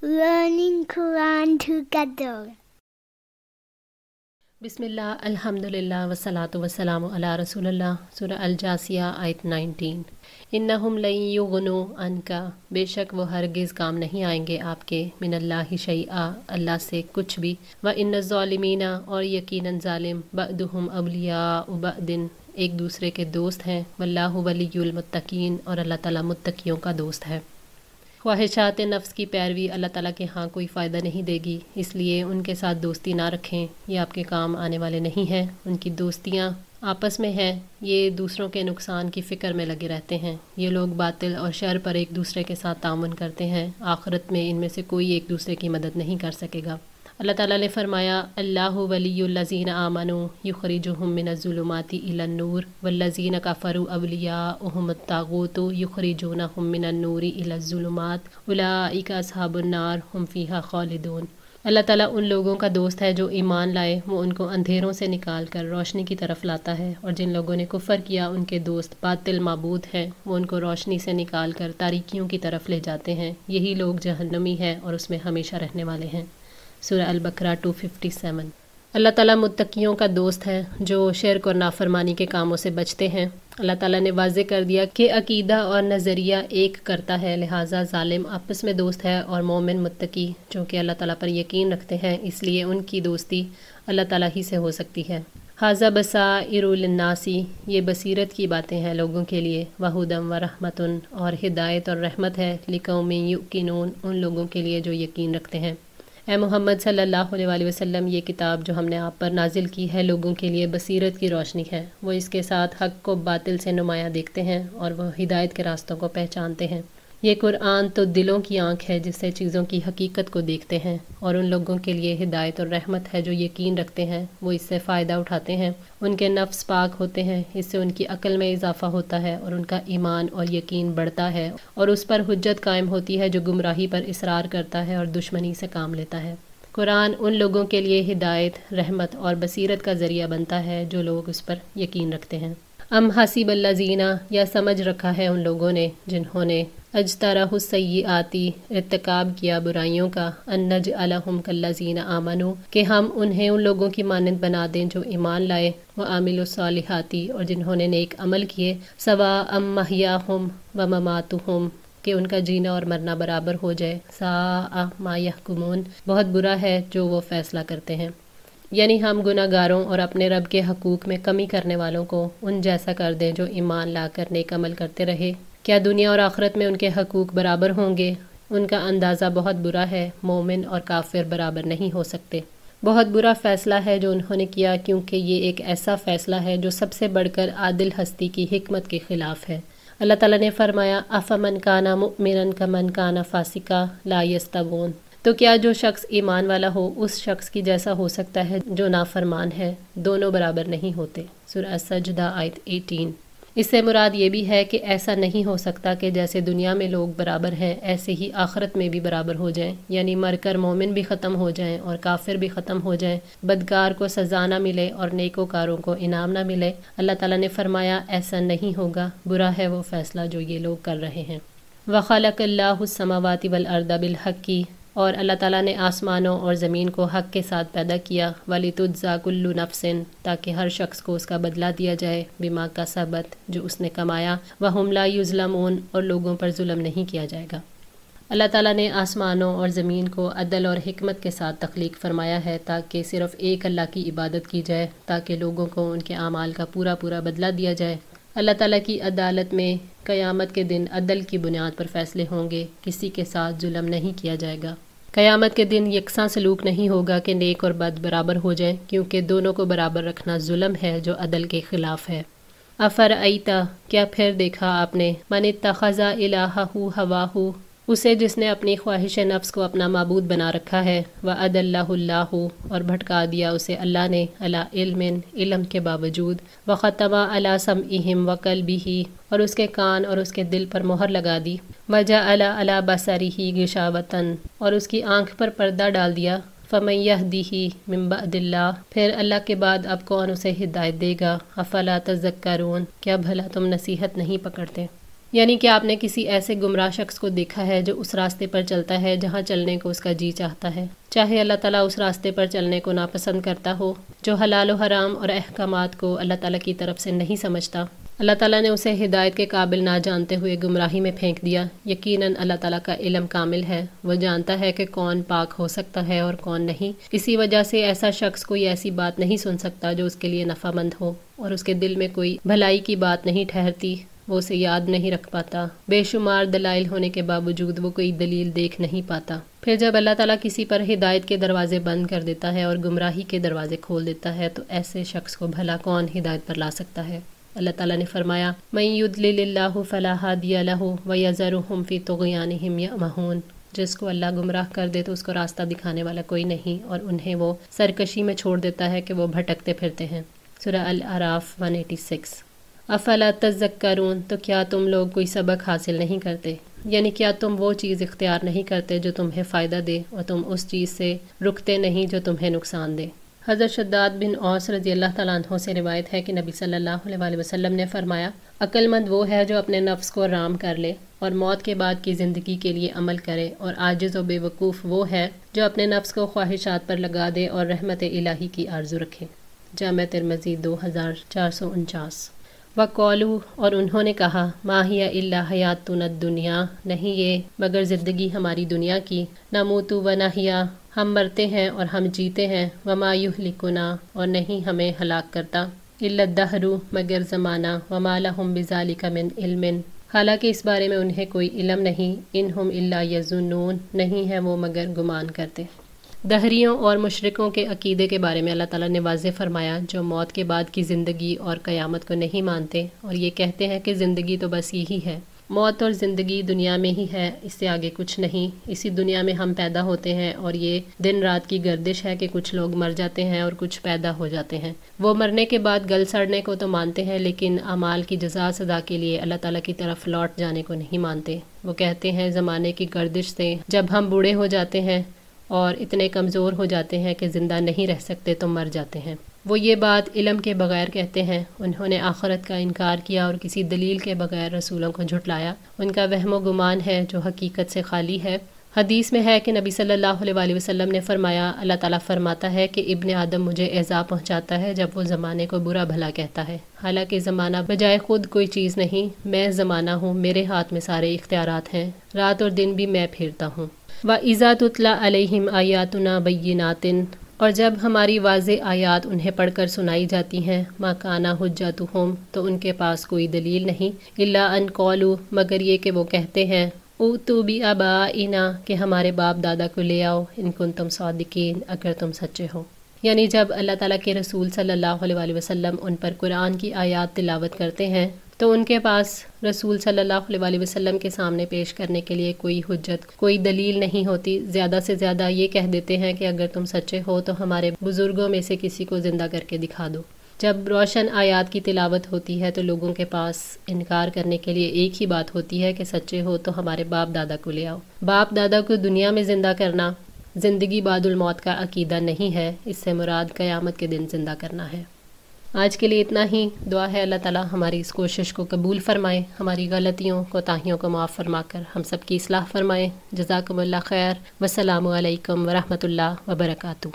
learning Quran together. बिस्मिल्लाह अल्हम्दुलिल्लाह वस्सलातु वस्सलामु अला रसूलिल्लाह। सूरह अल-जासिया आयत 19। इन्नहुम लन युगनु अनका, बेशक वो हरगिज़ काम नहीं आएंगे आपके, मिनल्लाहि शैआ, अल्लाह से कुछ भी, व इन्न ज़ालिमीना, और यकीनन ज़ालिम, बअदुहुम अवलियाउ बअदिन, एक दूसरे के दोस्त हैं, वल्लाहु वलियुल मुत्तकीन, और अल्लाह ताला मुत्तकियों का दोस्त है। ख्वाहिशात नफ्स की पैरवी अल्लाह ताला के यहाँ कोई फ़ायदा नहीं देगी, इसलिए उनके साथ दोस्ती ना रखें, ये आपके काम आने वाले नहीं हैं। उनकी दोस्तियाँ आपस में हैं, ये दूसरों के नुकसान की फ़िक्र में लगे रहते हैं। ये लोग बातिल और शर पर एक दूसरे के साथ ताउन करते हैं, आखिरत में इनमें से कोई एक दूसरे की मदद नहीं कर सकेगा। अल्लाह ताला ने फरमाया, अल्लाहु वलियुल्लज़ीना आमनू युखरिजुहुम मिनज़्ज़ुलुमाति इलन्नूर वल्लज़ीना कफ़रू अवलियाउहुमुत तागूतु युखरिजूनहुम मिनन्नूरि इलज़्ज़ुलुमात उलाइका अस्हाबुन नार हुम फ़ीहा ख़ालिदून। अल्लाह ताला उन लोगों का दोस्त है जो ईमान लाए, वो उनको अंधेरों से निकाल कर रोशनी की तरफ लाता है, और जिन लोगों ने कुफ़र किया उनके दोस्त बातिल माबूद हैं, वो उनको रोशनी से निकाल कर तारीकियों की तरफ ले जाते हैं। यही लोग जहन्नमी हैं और उसमें हमेशा रहने वाले हैं। सूरह अल-बकरा 257। अल्लाह ताला मुत्तकियों का दोस्त है जो शिर्क और नाफरमानी के कामों से बचते हैं। अल्लाह ताला ने वाज़े कर दिया कि अकीदा और नज़रिया एक करता है, लिहाजा ज़ालिम आपस में दोस्त है और मोमिन मुत्तकी जो कि अल्लाह ताला पर यकीन रखते हैं, इसलिए उनकी दोस्ती अल्लाह ताला ही से हो सकती है। हाज़ा बसाइरु लिन्नासी, ये बसीरत की बातें हैं लोगों के लिए, वहुदम व रहमतुन, और हिदायत और रहमत है, लिकौमिन युक़िनून, उन लोगों के लिए जो यकीन रखते हैं। ए मोहम्मद सल्लल्लाहु अलैहि वसल्लम, ये किताब जो हमने आप पर नाजिल की है लोगों के लिए बसीरत की रोशनी है। वो इसके साथ हक़ को बातिल से नुमाया देखते हैं और वो हिदायत के रास्तों को पहचानते हैं। ये कुरान तो दिलों की आँख है जिससे चीज़ों की हकीकत को देखते हैं, और उन लोगों के लिए हिदायत और रहमत है जो यकीन रखते हैं, वो इससे फ़ायदा उठाते हैं। उनके नफ्स पाक होते हैं, इससे उनकी अक्ल में इजाफ़ा होता है और उनका ईमान और यकीन बढ़ता है, और उस पर हुज्जत कायम होती है जो गुमराही पर इसरार करता है और दुश्मनी से काम लेता है। कुरान उन लोगों के लिए हिदायत, रहमत और बसीरत का ज़रिया बनता है जो लोग उस पर यकीन रखते हैं। अम हसीबल्लज़ीना, या समझ रखा है उन लोगों ने जिन्होंने अजतरहुस सय्यिआती, इर्तिकाब किया बुराइयों का, अन नजअलहुम कल्लज़ीना आमनू, कि हम उन्हें उन लोगों की मानंद बना दें जो ईमान लाए, व आमिलुस सालिहाती, और जिन्होंने नेक अमल किए, सवा अम महयाहुम व ममातुहुम, कि उनका जीना और मरना बराबर हो जाए, साअ मा यहकुमून, बहुत बुरा है जो वो फ़ैसला करते हैं। यानी हम गुनाहगारों और अपने रब के हकूक़ में कमी करने वालों को उन जैसा कर दें जो ईमान लाकर नेक अमल करते रहे। क्या दुनिया और आखिरत में उनके हकूक़ बराबर होंगे? उनका अंदाज़ा बहुत बुरा है, मोमिन और काफिर बराबर नहीं हो सकते। बहुत बुरा फ़ैसला है जो उन्होंने किया, क्योंकि ये एक ऐसा फ़ैसला है जो सबसे बढ़कर आदिल हस्ती की हिकमत के ख़िलाफ़ है। अल्लाह ताला ने फरमाया, अफ़मन काना मुमिनन कमन काना फ़ासिका ला यस्तवून, तो क्या जो शख्स ईमान वाला हो उस शख्स की जैसा हो सकता है जो नाफरमान है? दोनों बराबर नहीं होते। सूरह सजदा आयत 18। इससे मुराद ये भी है कि ऐसा नहीं हो सकता कि जैसे दुनिया में लोग बराबर हैं ऐसे ही आखिरत में भी बराबर हो जाएं, यानी मरकर मोमिन भी ख़त्म हो जाएं और काफिर भी ख़त्म हो जाएं, बदकार को सज़ा ना मिले और नेकोकारों को इनाम ना मिले। अल्लाह ताला ने फरमाया, ऐसा नहीं होगा, बुरा है वो फ़ैसला जो ये लोग कर रहे हैं। वख़लक़ल्लाहुस समावाति वल अर्द बिल हक़्क़ि, और अल्लाह ताला ने आसमानों और ज़मीन को हक़ के साथ पैदा किया, वलितुज्ज़ा कुल्लु नफ्सिन, ताकि हर शख्स को उसका बदला दिया जाए, बिमा कसबत, जो उसने कमाया, वहुम ला युज़लमून, और लोगों पर जुल्म नहीं किया जाएगा। अल्लाह ताला ने आसमानों और ज़मीन को अदल और हिकमत के साथ तख्लीक फरमाया है ताकि सिर्फ़ एक अल्लाह की इबादत की जाए, ताकि लोगों को उनके आमाल का पूरा पूरा बदला दिया जाए। अल्लाह ताला की अदालत में क़यामत के दिन अदल की बुनियाद पर फ़ैसले होंगे, किसी के साथ जुल्म नहीं किया जाएगा। क़यामत के दिन यकसा सलूक नहीं होगा कि नेक और बद बराबर हो जाएं, क्योंकि दोनों को बराबर रखना जुल्म है जो अदल के ख़िलाफ़ है। अफ़रअयता, क्या फिर देखा आपने, मन इत्तख़ज़ा इलाहहु हवाहु, उसे जिसने अपनी ख्वाहिश नफ्स को अपना माबूद बना रखा है, व अदल्लहुल्लाहु, और भटका दिया उसे अल्लाह ने, अला इल्मिन, इल्म के बावजूद, व ख़तमा अला समइहिम व क़ल्बिही, और उसके कान और उसके दिल पर मोहर लगा दी, व जअला अला बसरिही गिशावतन, और उसकी आँख पर पर्दा डाल दिया, फ़मन यहदिही मिन बअदिल्लाह, फिर अल्लाह के बाद अब कौन उसे हिदायत देगा, अफ़ला तज़क्करून, क्या भला तुम नसीहत नहीं पकड़ते। یعنی کہ آپ نے کسی ایسے گمراہ شخص کو دیکھا ہے جو اس راستے پر چلتا ہے جہاں چلنے کو اس کا جی چاہتا ہے، چاہے اللہ تعالیٰ اس راستے پر چلنے کو ناپسند کرتا ہو، جو حلال و حرام اور احکامات کو اللہ تعالیٰ کی طرف سے نہیں سمجھتا۔ اللہ تعالیٰ نے اسے ہدایت کے قابل نہ جانتے ہوئے گمراہی میں پھینک دیا۔ یقیناً اللہ تعالیٰ کا علم کامل ہے، وہ جانتا ہے کہ کون پاک ہو سکتا ہے اور کون نہیں۔ اسی وجہ سے ایسا شخص کوئی ایسی بات نہیں سن سکتا جو اس کے لیے نفع مند ہو، اور اس کے دل میں کوئی بھلائی کی بات نہیں ٹھہرتی، وہ اسے یاد نہیں رکھ پاتا۔ بے شمار دلائل ہونے کے باوجود وہ کوئی دلیل دیکھ نہیں پاتا۔ پھر جب اللہ تعالیٰ کسی پر ہدایت کے دروازے بند کر دیتا ہے اور گمراہی کے دروازے کھول دیتا ہے تو ایسے شخص کو بھلا کون ہدایت پر لا سکتا ہے؟ اللہ تعالیٰ نے فرمایا مَن یضلل اللہ فلا ہادی لہ ویذرہم فی طغیانہم یعمہون، جس کو اللہ گمراہ کر دے تو اس کو راستہ دکھانے والا کوئی نہیں، اور انہیں وہ سرکشی میں چھوڑ دیتا ہے کہ وہ بھٹکتے پھرتے ہیں۔ سورہ الاعراف 186۔ افلا تذکرون، تو کیا تم لوگ کوئی سبق حاصل نہیں کرتے؟ یعنی کیا تم وہ چیز اختیار نہیں کرتے جو تمہیں فائدہ دے، اور تم اس چیز سے رکتے نہیں جو تمہیں نقصان دے؟ حضرت شداد بن اوس رضی اللہ تعالیٰ عنہ سے روایت ہے کہ نبی صلی اللہ علیہ وسلم نے فرمایا، عقل مند وہ ہے جو اپنے نفس کو رام کر لے اور موت کے بعد کی زندگی کے لیے عمل کرے، اور عاجز و بے وقوف وہ ہے جو اپنے نفس کو خواہشات پر لگا دے اور رحمت الہی کی آرزو رکھے۔ جامع ترمذی 2449۔ وقالو، اور انہوں نے کہا، ما ہی الا حیاتنا الدنیا، نہیں یہ مگر زندگی ہماری دنیا کی، نموت و نحیا، ہم مرتے ہیں اور ہم جیتے ہیں، وما یہلکنا، اور نہیں ہمیں ہلاک کرتا، الا الدہر، مگر زمانہ، وما لہم بذالک من علم، حالانکہ اس بارے میں انہیں کوئی علم نہیں، انہم الا یظنون، نہیں ہے وہ مگر گمان کرتے۔ دہریوں اور مشرکوں کے عقیدے کے بارے میں اللہ تعالیٰ نے واضح فرمایا، جو موت کے بعد کی زندگی اور قیامت کو نہیں مانتے اور یہ کہتے ہیں کہ زندگی تو بس یہی ہے، موت اور زندگی دنیا میں ہی ہے، اس سے آگے کچھ نہیں، اسی دنیا میں ہم پیدا ہوتے ہیں اور یہ دن رات کی گردش ہے کہ کچھ لوگ مر جاتے ہیں اور کچھ پیدا ہو جاتے ہیں۔ وہ مرنے کے بعد گل سڑنے کو تو مانتے ہیں، لیکن اعمال کی جزا سزا کے لیے اللہ تعالیٰ کی طرف لوٹ جانے کو نہیں مانتے۔ وہ کہتے ہیں زمانے کی گردش سے جب ہم بوڑھے ہو جاتے ہیں اور اتنے کمزور ہو جاتے ہیں کہ زندہ نہیں رہ سکتے تو مر جاتے ہیں۔ وہ یہ بات علم کے بغیر کہتے ہیں، انہوں نے آخرت کا انکار کیا اور کسی دلیل کے بغیر رسولوں کو جھٹلایا، ان کا وہم و گمان ہے جو حقیقت سے خالی ہے۔ حدیث میں ہے کہ نبی صلی اللہ علیہ وسلم نے فرمایا، اللہ تعالیٰ فرماتا ہے کہ ابن آدم مجھے ایذا پہنچاتا ہے جب وہ زمانے کو برا بھلا کہتا ہے، حالانکہ زمانہ بجائے خود کوئی چیز نہیں، میں زمانہ ہوں، میرے ہاتھ میں سارے اختیارات ہیں، رات اور دن بھی میں پھیرتا ہوں۔ وَإِذَا تُتْلَى عَلَيْهِمْ آيَاتُنَا بَيِّنَاتٍ، اور جب ہماری واضح آیات انہیں پڑھ کر سنائی جاتی ہیں، مَا كَانَ حُجَّتُهُمْ، تو ان کے پاس کوئی دلیل نہیں، إِلَّا أَن قَالُوا، مگر یہ کہ وہ کہتے ہیں، اُوتُوا بِآبَائِنَا، کہ ہمارے باپ دادا کو لے آؤ، إِن كُنتُمْ صَادِقِينَ، اگر تم سچے ہو۔ یعنی جب اللہ تعالیٰ کے رسول صلی اللہ علیہ وسلم ان پر قرآن کی آیات تلاوت کرتے ہیں تو ان کے پاس رسول صلی اللہ علیہ وسلم کے سامنے پیش کرنے کے لیے کوئی حجت، کوئی دلیل نہیں ہوتی، زیادہ سے زیادہ یہ کہہ دیتے ہیں کہ اگر تم سچے ہو تو ہمارے بزرگوں میں سے کسی کو زندہ کر کے دکھا دو۔ جب روشن آیات کی تلاوت ہوتی ہے تو لوگوں کے پاس انکار کرنے کے لیے ایک ہی بات ہوتی ہے کہ سچے ہو تو ہمارے باپ دادا کو لے آؤ۔ باپ دادا کو دنیا میں زندہ کرنا زندگی بعد الموت کا عقیدہ نہیں ہے، اس سے مراد قیامت کے دن زندہ کرنا ہے۔ آج کے لیے اتنا ہی، دعا ہے اللہ تعالیٰ ہماری اس کوشش کو قبول فرمائے، ہماری غلطیوں کوتاہیوں کو معاف فرما کر ہم سب کی اصلاح فرمائے۔ جزاکم اللہ خیر، والسلام علیکم ورحمۃ اللہ وبرکاتہ۔